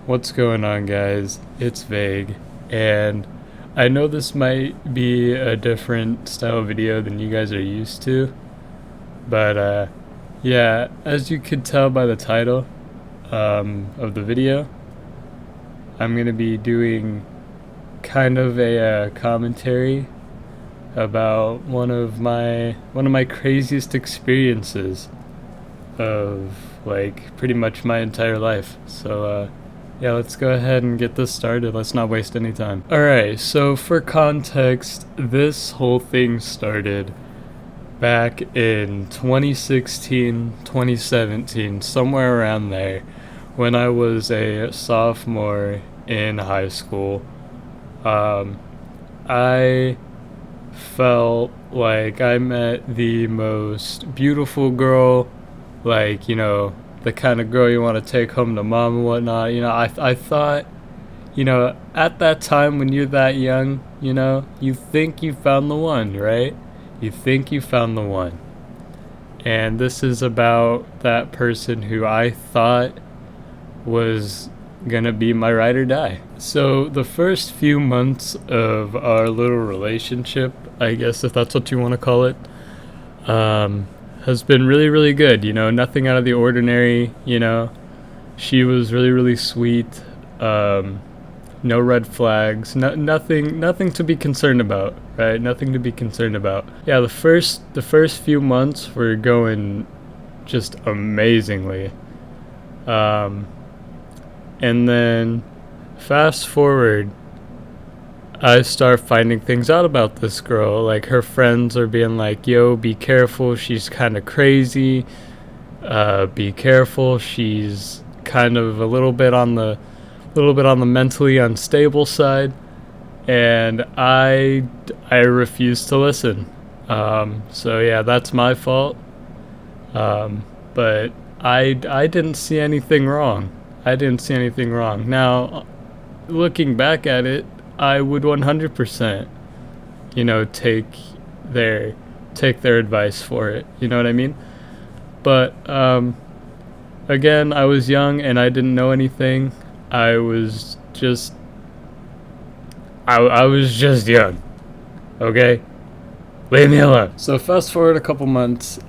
What's going on, guys? It's Vague, and I know this might be a different style video than you guys are used to, but yeah, as you could tell by the title of the video, I'm gonna be doing kind of a commentary about one of my craziest experiences of like pretty much my entire life. So yeah, let's go ahead and get this started. Let's not waste any time. Alright, so for context, this whole thing started back in 2016, 2017, somewhere around there, when I was a sophomore in high school. I felt like I met the most beautiful girl, like, the kind of girl you want to take home to mom and whatnot. I thought, at that time when you're that young, you think you found the one, right? You think you found the one. And this is about that person who I thought was gonna be my ride or die. So the first few months of our little relationship, I guess if that's what you want to call it, has been really, really good. Nothing out of the ordinary. She was really, really sweet. No red flags. Nothing to be concerned about. Right? Nothing to be concerned about. Yeah, the first few months were going just amazingly. And then fast forward, I start finding things out about this girl. Like, her friends are being like, yo, be careful, she's kind of crazy. Be careful, she's kind of a little bit on the mentally unstable side. And I refuse to listen. So yeah, that's my fault. But I didn't see anything wrong. Now, looking back at it, I would 100%, take their advice for it. You know what I mean? But again, I was young and I didn't know anything. I was just young. Okay? Leave me alone. So fast forward a couple months.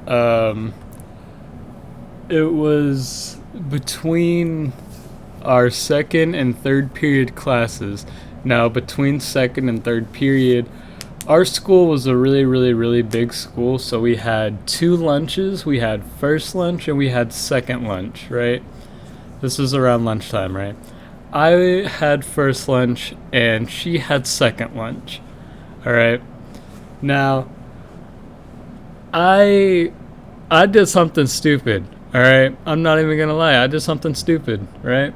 It was between our second and third period classes. Now, between second and third period, our school was a really, really, really big school, so we had two lunches. We had first lunch and we had second lunch, right? This was around lunchtime, right? I had first lunch and she had second lunch. All right. Now, I did something stupid. All right. I'm not even gonna lie. I did something stupid, right?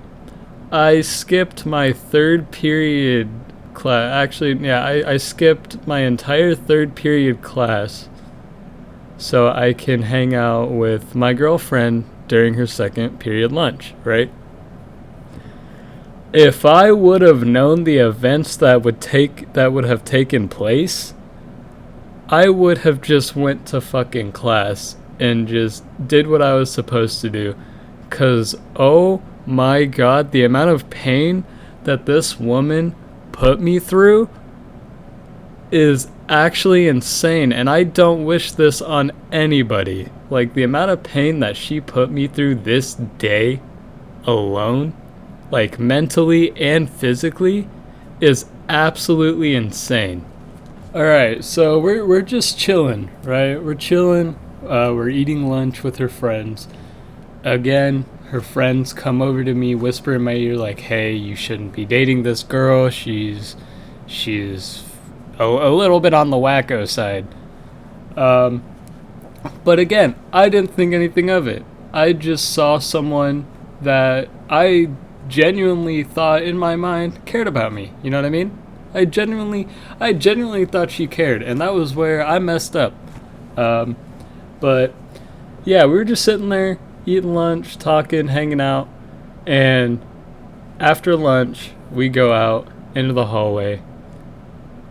I skipped my third period class. Actually, yeah, I skipped my entire third period class so I can hang out with my girlfriend during her second period lunch, right? If I would have known the events that would have taken place, I would have just went to fucking class and just did what I was supposed to do. 'Cause oh my god, the amount of pain that this woman put me through is actually insane, and I don't wish this on anybody. Like, the amount of pain that she put me through this day alone, like mentally and physically, is absolutely insane. Alright, so we're just chilling, right? We're chilling, we're eating lunch with her friends. Again, her friends come over to me, whisper in my ear like, hey, you shouldn't be dating this girl. She's a little bit on the wacko side. But again, I didn't think anything of it. I just saw someone that I genuinely thought in my mind cared about me. You know what I mean? I genuinely thought she cared, and that was where I messed up. But yeah, we were just sitting there, eating lunch, talking, hanging out, and after lunch, we go out into the hallway,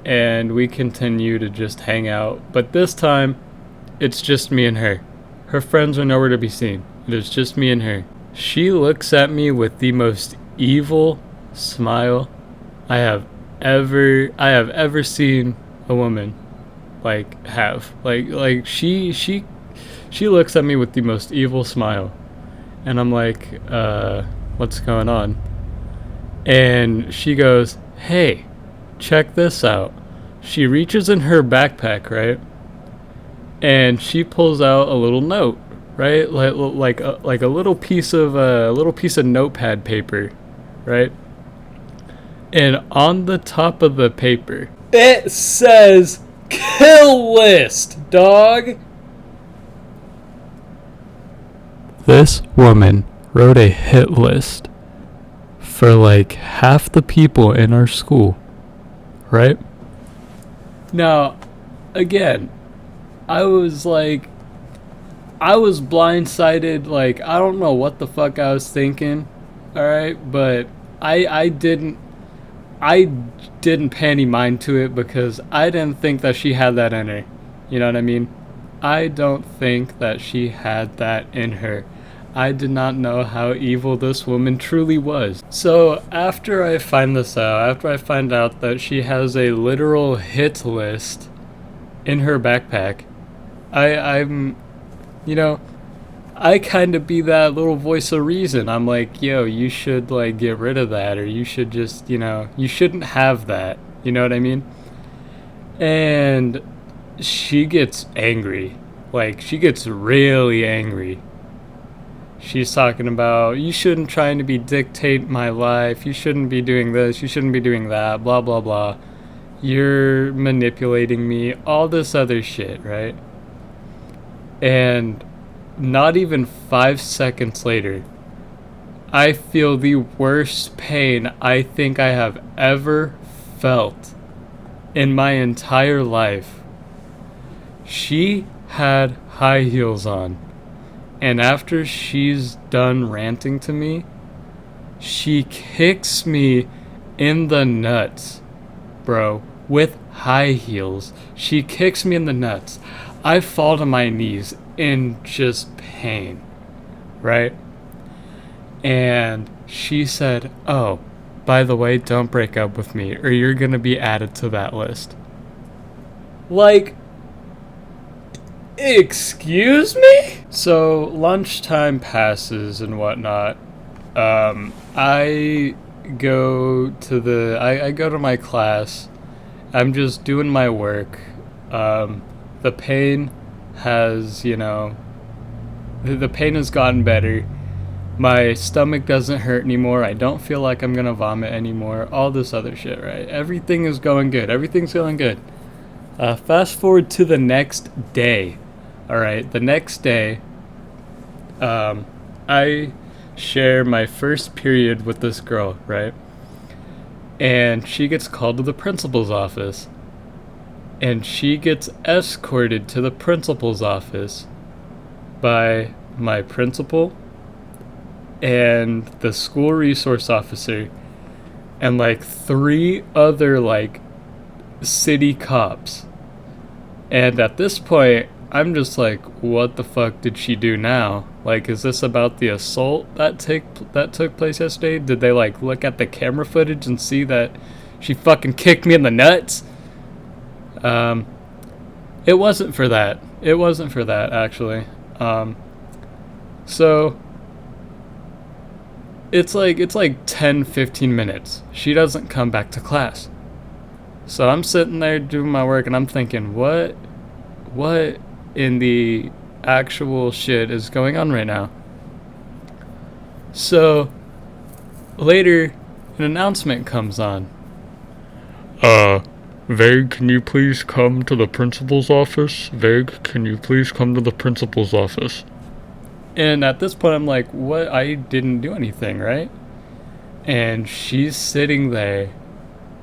and we continue to just hang out. But this time, it's just me and her. Her friends are nowhere to be seen. It is just me and her. She looks at me with the most evil smile I have ever seen a woman like have. She looks at me with the most evil smile, and I'm like, what's going on? And she goes, "Hey, check this out." She reaches in her backpack, right? And she pulls out a little note, right? Like a little piece of notepad paper, right? And on the top of the paper, it says kill list, dog. This woman wrote a hit list for like half the people in our school, right? Now, again, I was blindsided. Like, I don't know what the fuck I was thinking, alright? But I didn't pay any mind to it because I didn't think that she had that in her. You know what I mean? I don't think that she had that in her. I did not know how evil this woman truly was. So after I find out that she has a literal hit list in her backpack, I'm, you know, I kind of be that little voice of reason. I'm like, yo, you should like get rid of that, or you should just, you shouldn't have that. You know what I mean? And she gets angry. Like, she gets really angry. She's talking about, you shouldn't try to dictate my life. You shouldn't be doing this. You shouldn't be doing that. Blah, blah, blah. You're manipulating me. All this other shit, right? And not even 5 seconds later, I feel the worst pain I think I have ever felt in my entire life. She had high heels on. And after she's done ranting to me, she kicks me in the nuts, bro, with high heels. She kicks me in the nuts. I fall to my knees in just pain, right? And she said, "Oh, by the way, don't break up with me or you're gonna be added to that list." Like, excuse me? So lunchtime passes and whatnot. I go to my class. I'm just doing my work. The pain has, the pain has gotten better. My stomach doesn't hurt anymore. I don't feel like I'm gonna vomit anymore. All this other shit, right? Everything is going good. Everything's going good. Fast forward to the next day. Alright, the next day, I share my first period with this girl, right? And she gets called to the principal's office. And she gets escorted to the principal's office by my principal and the school resource officer and like 3 other like city cops. And at this point, I'm just like, what the fuck did she do now? Like, is this about the assault that took place yesterday? Did they like look at the camera footage and see that she fucking kicked me in the nuts? It wasn't for that. It wasn't for that, actually. So it's like 10-15 minutes. She doesn't come back to class. So I'm sitting there doing my work and I'm thinking, what in the actual shit is going on right now? So later, an announcement comes on. Vague, can you please come to the principal's office? Vague, can you please come to the principal's office? And at this point, I'm like, what? I didn't do anything, right? And she's sitting there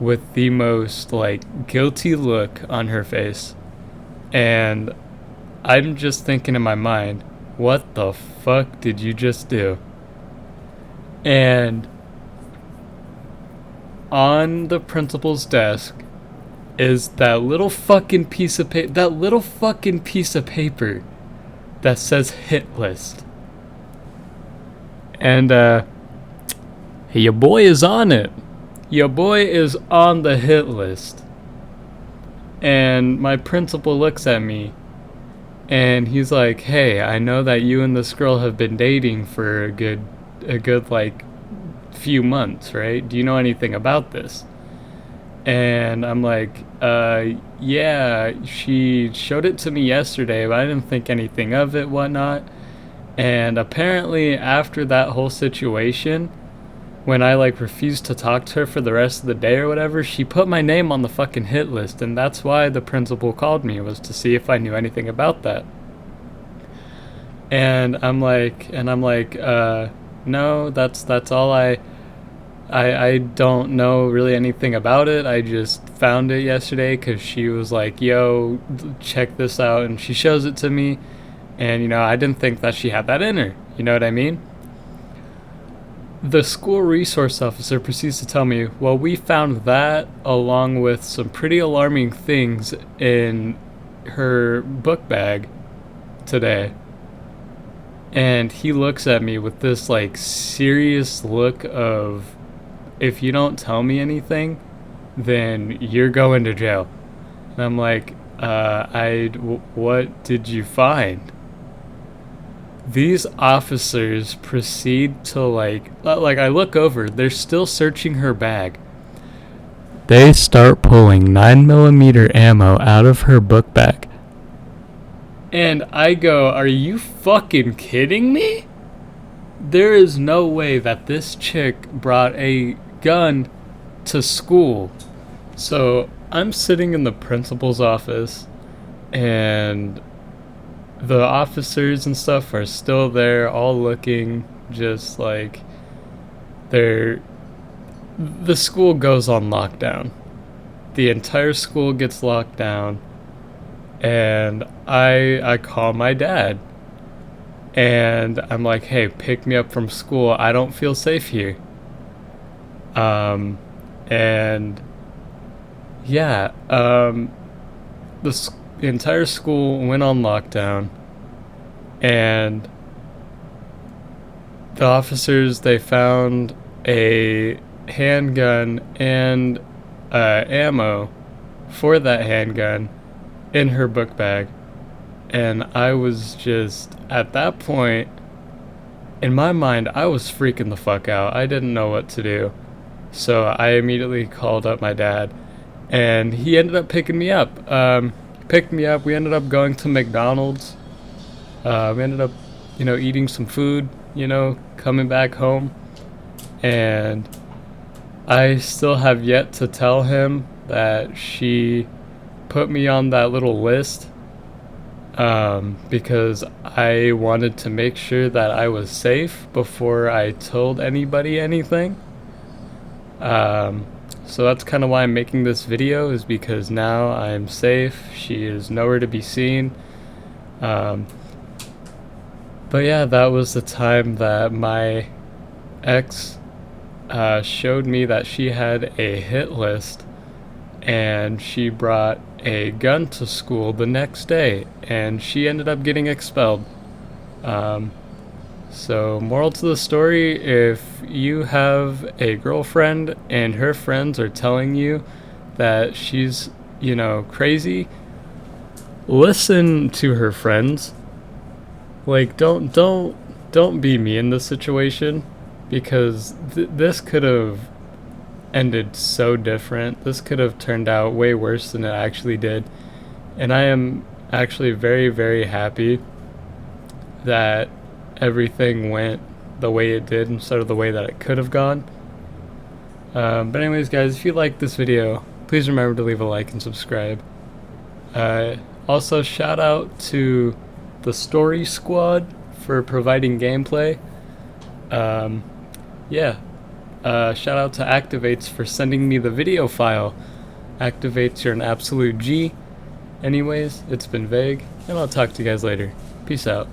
with the most, like, guilty look on her face. And I'm just thinking in my mind, what the fuck did you just do? And on the principal's desk is that little fucking piece of paper that says hit list. And your boy is on it. Your boy is on the hit list. And my principal looks at me and he's like, hey, I know that you and this girl have been dating for a good like few months, right? Do you know anything about this? And I'm like, yeah, she showed it to me yesterday, but I didn't think anything of it, whatnot. And apparently after that whole situation, when I like refused to talk to her for the rest of the day or whatever, she put my name on the fucking hit list, and that's why the principal called me, was to see if I knew anything about that. And I'm like, no, that's all I don't know really anything about it. I just found it yesterday because she was like, yo, check this out, and she shows it to me, and you know, I didn't think that she had that in her, you know what I mean? The school resource officer proceeds to tell me, well, we found that along with some pretty alarming things in her book bag today. And he looks at me with this like serious look of, if you don't tell me anything, then you're going to jail. And I'm like, what did you find? These officers proceed to like I look over, they're still searching her bag. They start pulling 9mm ammo out of her book bag. And I go, are you fucking kidding me? There is no way that this chick brought a gun to school. So I'm sitting in the principal's office, and the officers and stuff are still there, all looking just like the school goes on lockdown. The entire school gets locked down, and I call my dad, and I'm like, hey, pick me up from school. I don't feel safe here. And yeah, the entire school went on lockdown, and the officers, they found a handgun and ammo for that handgun in her book bag. And I was just, at that point, in my mind, I was freaking the fuck out. I didn't know what to do. So I immediately called up my dad, and he ended up picking me up. We ended up going to McDonald's. We ended up, eating some food, coming back home. And I still have yet to tell him that she put me on that little list, because I wanted to make sure that I was safe before I told anybody anything. So that's kind of why I'm making this video, is because now I'm safe. She is nowhere to be seen. But yeah, that was the time that my ex showed me that she had a hit list, and she brought a gun to school the next day, and she ended up getting expelled. So moral to the story, if you have a girlfriend and her friends are telling you that she's, crazy, listen to her friends. Like, don't be me in this situation, because this could have ended so different. This could have turned out way worse than it actually did. And I am actually very, very happy that everything went the way it did instead of the way that it could have gone. But anyways, guys, if you like this video, please remember to leave a like and subscribe. Also, shout out to the Story Squad for providing gameplay. Shout out to Activates for sending me the video file. Activates, you're an absolute G. Anyways, it's been Vague, and I'll talk to you guys later. Peace out.